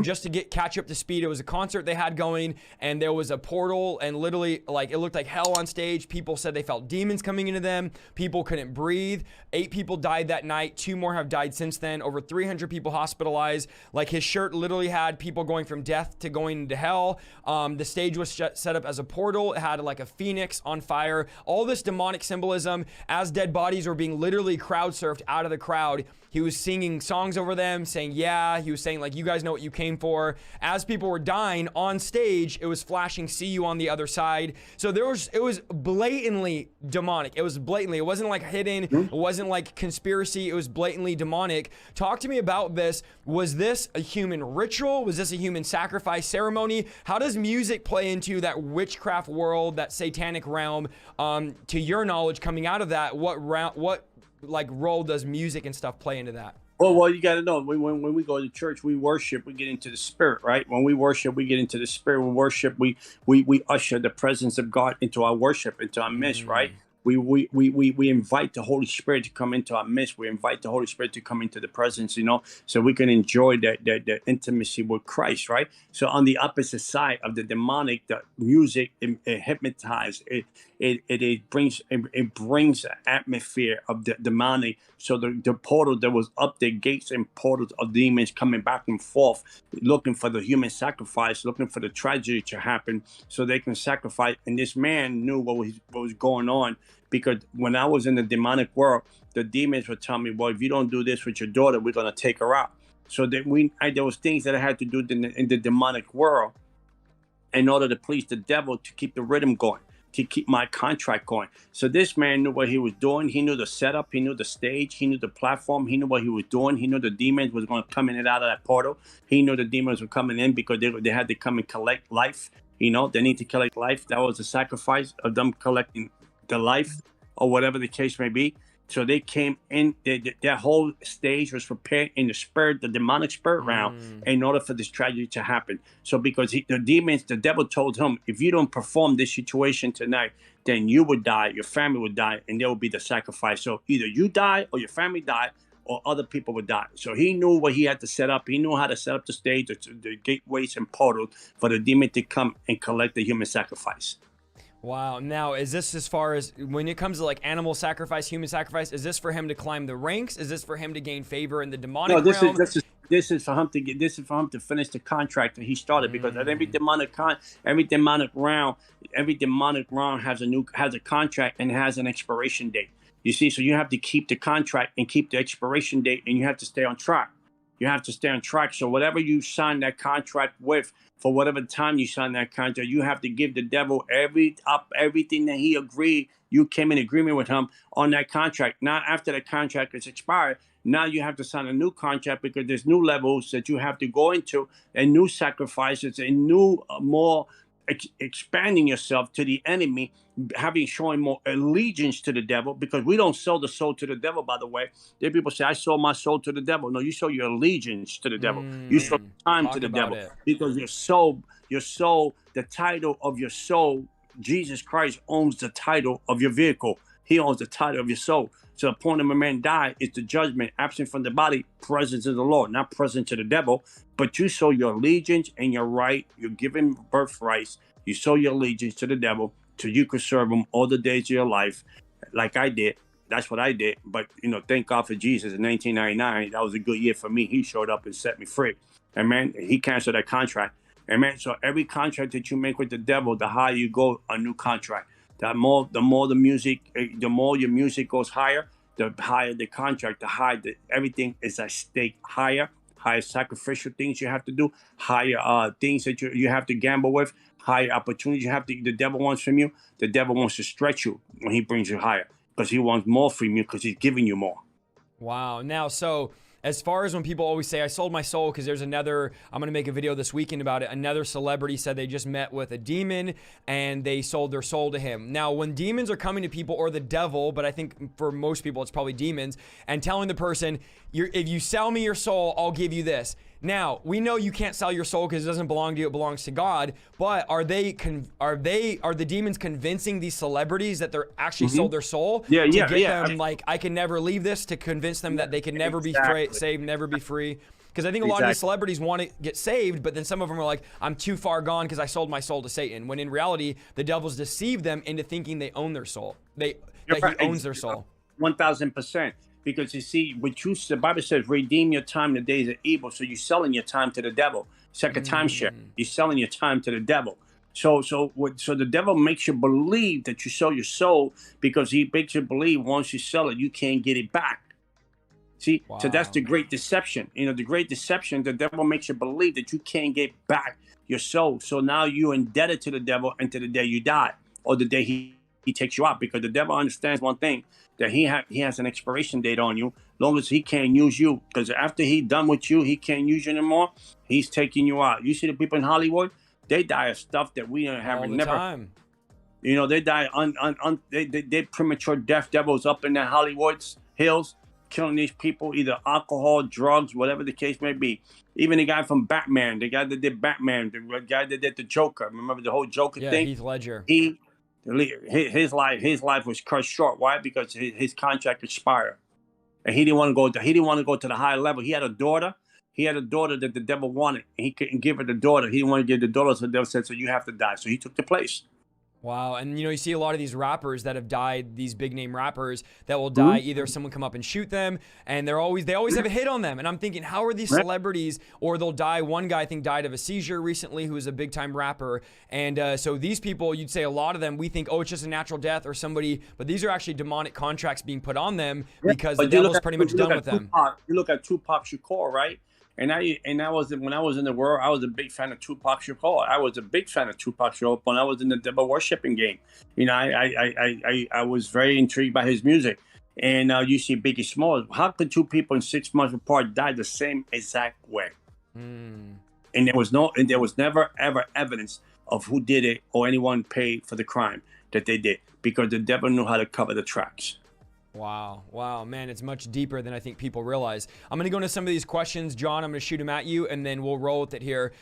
just to catch up to speed. It was a concert they had going, and there was a portal, and literally, like, it looked like hell on stage. People said they felt demons coming into them. People couldn't breathe. 8 people died that night. 2 more have died since then. Over 300 people hospitalized. Like, his shirt literally had people going from death to going into hell. The stage was set up as a portal. It had like a phoenix on fire. All this demonic symbolism. As dead bodies were being literally crowd surfed out of the crowd, he was singing songs over them, saying, yeah. He was saying, like, you guys know what you came for. As people were dying on stage, it was flashing, see you on the other side. So it was blatantly demonic. It was blatantly. It wasn't like hidden. It wasn't like conspiracy. It was blatantly demonic. Talk to me about this. Was this a human ritual? Was this a human sacrifice ceremony? How does music play into that witchcraft world, that satanic realm? To your knowledge, coming out of that, what like role does music and stuff play into that? Well, you got to know, when we go to church, we worship, we get into the spirit, right? When we worship, we get into the spirit. We worship, we usher the presence of God into our worship, into our midst, right? We invite the Holy Spirit to come into our midst. We invite the Holy Spirit to come into the presence, so we can enjoy that intimacy with Christ, right? So on the opposite side of the demonic, the music, it hypnotizes, it brings an atmosphere of the demonic. So the portal that was up there, gates and portals of demons coming back and forth, looking for the human sacrifice, looking for the tragedy to happen so they can sacrifice. And this man knew what was going on, because when I was in the demonic world, the demons would tell me, well, if you don't do this with your daughter, we're going to take her out. So that there was things that I had to do in the demonic world in order to please the devil, to keep the rhythm going, to keep my contract going. So this man knew what he was doing. He knew the setup. He knew the stage. He knew the platform. He knew what he was doing. He knew the demons was going to come in and out of that portal. He knew the demons were coming in because they had to come and collect life. They need to collect life. That was the sacrifice of them collecting the life, or whatever the case may be. So they came in, that whole stage was prepared in the spirit, the demonic spirit realm, in order for this tragedy to happen. So because the devil told him, if you don't perform this situation tonight, then you would die, your family would die, and there will be the sacrifice. So either you die or your family die, or other people would die. So he knew what he had to set up. He knew how to set up the stage, the gateways and portals for the demon to come and collect the human sacrifice. Wow. Now, is this as far as when it comes to like animal sacrifice, human sacrifice, is this for him to climb the ranks? Is this for him to gain favor in the demonic realm? This is for him to finish the contract that he started, because at every demonic round has a contract and has an expiration date. You see, so you have to keep the contract and keep the expiration date, and you have to stay on track. You have to stay on track. So whatever you sign that contract with, for whatever time you sign that contract, you have to give the devil everything that he agreed. You came in agreement with him on that contract. Now, after the contract is expired, now you have to sign a new contract, because there's new levels that you have to go into, and new sacrifices, and new, more expanding yourself to the enemy, showing more allegiance to the devil, because we don't sell the soul to the devil, by the way. There people say, I sold my soul to the devil. No, you sold your allegiance to the devil. You sold time to the devil, because your soul, the title of your soul, Jesus Christ owns the title of your vehicle. He owns the title of your soul. So the point of a man die is the judgment, absent from the body, present to the Lord, not present to the devil. But you sow your allegiance and your right, you're given birthrights. You sow your allegiance to the devil so you could serve him all the days of your life, like I did. That's what I did. But, thank God for Jesus. In 1999, that was a good year for me. He showed up and set me free. And man, he canceled that contract. And man, so every contract that you make with the devil, the higher you go, a new contract. The more your music goes higher, the higher the contract, the higher everything is at stake, higher sacrificial things you have to do, higher things that you have to gamble with, higher opportunities the devil wants from you. The devil wants to stretch you when he brings you higher, because he wants more from you, because he's giving you more. Wow. Now, so as far as when people always say, I sold my soul, because there's I'm going to make a video this weekend about it. Another celebrity said they just met with a demon and they sold their soul to him. Now, when demons are coming to people, or the devil, but I think for most people, it's probably demons, and telling the person, if you sell me your soul, I'll give you this. Now, we know you can't sell your soul because it doesn't belong to you, it belongs to God. But are the demons convincing these celebrities that they're actually sold their soul? Yeah. Them, like, I can never leave this, to convince them that they can never be saved, never be free? Because I think a lot of these celebrities want to get saved, but then some of them are like, I'm too far gone because I sold my soul to Satan. When in reality, the devil's deceived them into thinking they own their soul. That he owns their soul. 1000%. Because you see, the Bible says, redeem your time in the days of evil. So you're selling your time to the devil. It's like a timeshare. You're selling your time to the devil. So the devil makes you believe that you sell your soul because he makes you believe once you sell it, you can't get it back. See, so that's the great deception. You know, the great deception, the devil makes you believe that you can't get back your soul. So now you're indebted to the devil until the day you die or the day he takes you out, because the devil understands one thing, that he has an expiration date on you. Long as he can't use you, because after he's done with you, he can't use you anymore. He's taking you out. You see the people in Hollywood, they die of stuff that we have never. Time. You know, they die they premature death. Devils up in the Hollywood hills, killing these people, either alcohol, drugs, whatever the case may be. Even the guy from Batman, the guy that did Batman, the guy that did the Joker. Remember the whole Joker thing? Yeah, Heath Ledger. His life was cut short. Why? Because his contract expired, and he didn't want to go. He didn't want to go to the high level. He had a daughter. He had a daughter that the devil wanted, and he couldn't give her the daughter. He didn't want to give the daughter, so the devil said, "So you have to die." So he took the place. Wow. And, you know, you see a lot of these rappers that have died, these big name rappers that will die, either someone come up and shoot them, and they always have a hit on them. And I'm thinking, how are these celebrities, or they'll die. One guy, I think, died of a seizure recently, who was a big time rapper. And so these people, you'd say a lot of them, we think, oh, it's just a natural death or somebody, but these are actually demonic contracts being put on them because the devil's pretty much done with them. You look at Tupac Shakur, right? And when I was in the world, I was a big fan of Tupac Shakur. I was a big fan of Tupac Shakur when I was in the devil worshiping game. You know, I was very intrigued by his music. And you see Biggie Smalls. How could two people in 6 months apart die the same exact way? And there was never ever evidence of who did it or anyone paid for the crime that they did, because the devil knew how to cover the tracks. Wow, man, it's much deeper than I think people realize. I'm going to go into some of these questions. John, I'm going to shoot them at you, and then we'll roll with it here.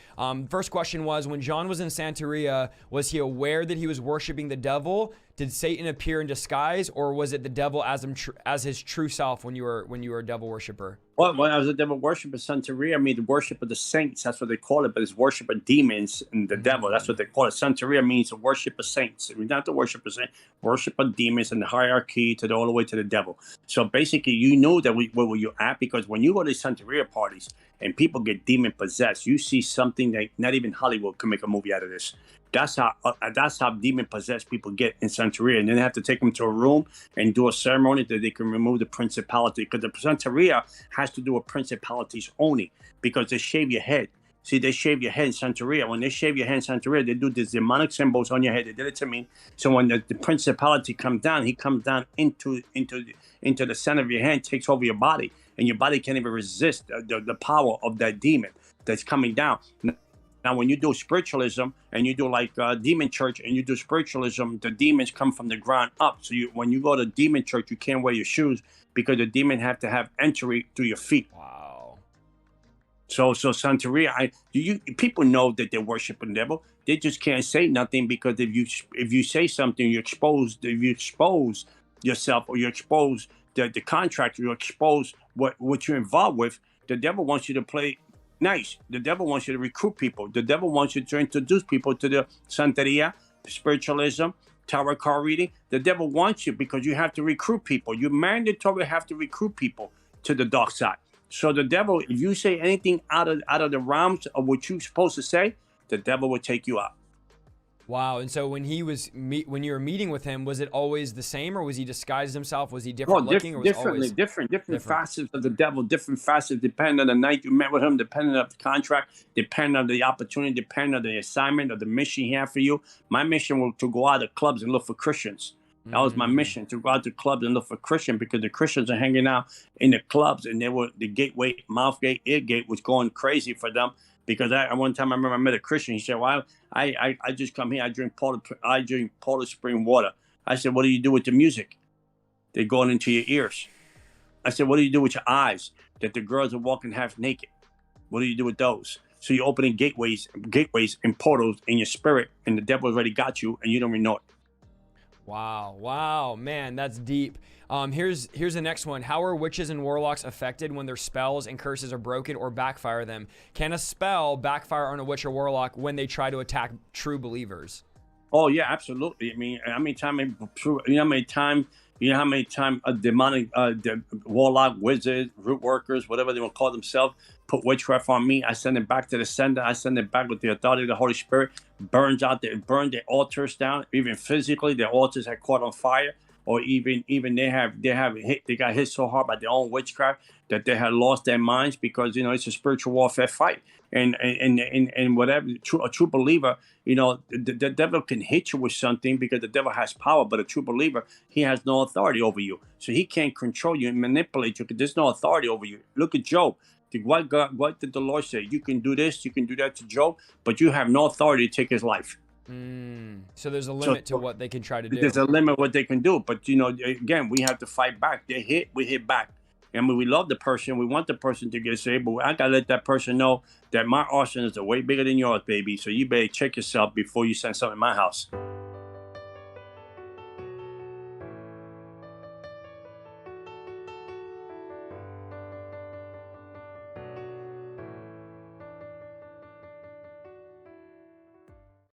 First question was, when John was in Santeria, was he aware that he was worshiping the devil? Did Satan appear in disguise, or was it the devil as his true self when you were a devil worshiper? Well, when I was a devil worshiper, Santeria, I mean, the worship of the saints, that's what they call it, but it's worship of demons and the devil. That's what they call it. Santeria means the worship of saints. I mean, not the worship of saints, worship of demons and the hierarchy all the way to the devil. So basically, you know that where were you at, because when you go to Santeria parties and people get demon possessed, you see something that not even Hollywood can make a movie out of this. That's how demon possessed people get in Santeria, and then they have to take them to a room and do a ceremony that they can remove the principality, because the Santeria has to do with principalities only, because they shave your head. See, they shave your head in Santeria. When they shave your head in Santeria, they do these demonic symbols on your head. They did it to me. So when the principality comes down, he comes down into the center of your hand, takes over your body, and your body can't even resist the power of that demon that's coming down. Now, when you do spiritualism and you do like demon church and you do spiritualism, the demons come from the ground up. So when you go to demon church, you can't wear your shoes because the demon have to have entry through your feet. Wow. So Santeria, people know that they're worshiping the devil. They just can't say nothing, because if you say something, you expose yourself, or you expose the contract, you expose what you're involved with. The devil wants you to play nice. The devil wants you to recruit people. The devil wants you to introduce people to the Santeria, the spiritualism, tarot card reading. The devil wants you because you have to recruit people. You mandatory have to recruit people to the dark side. So the devil, if you say anything out of the realms of what you're supposed to say, the devil will take you out. Wow. And so when you were meeting with him, was it always the same, or was he disguised himself? Was he different looking, or was differently, different facets of the devil, different facets, depending on the night you met with him, depending on the contract, depending on the opportunity, depending on the assignment or the mission he had for you. My mission was to go out to clubs and look for Christians. That was my mission, to go out to clubs and look for Christians, because the Christians are hanging out in the clubs, and they were the gateway, mouth gate, ear gate was going crazy for them. Because one time I remember I met a Christian. He said, "Well, I just come here. I drink Porter spring water." I said, "What do you do with the music? They're going into your ears." I said, "What do you do with your eyes? That the girls are walking half naked. What do you do with those?" So you're opening gateways and portals in your spirit, and the devil already got you, and you don't even know it. Wow, man, that's deep. Here's the next one. How are witches and warlocks affected when their spells and curses are broken or backfire them? Can a spell backfire on a witch or warlock when they try to attack true believers? Oh yeah, absolutely. I mean, how many times, you know how many times a demonic, the warlock, wizard, root workers, whatever they will call themselves, put witchcraft on me. I send it back to the sender. I send it back with the authority of the Holy Spirit. Burn their altars down. Even physically, their altars had caught on fire. Or even they got hit so hard by their own witchcraft that they had lost their minds, because it's a spiritual warfare fight. And whatever, a true believer, the devil can hit you with something because the devil has power, but a true believer, he has no authority over you, so he can't control you and manipulate you. There's no authority over you. Look at Job. What did the Lord say? You can do this, you can do that to Job, but you have no authority to take his life. So there's a limit to what they can try to do. There's a limit what they can do, but again, we have to fight back. They hit, we hit back. I mean, we love the person, we want the person to get saved, but I gotta let that person know that my arsenal is way bigger than yours, baby. So you better check yourself before you send something in my house.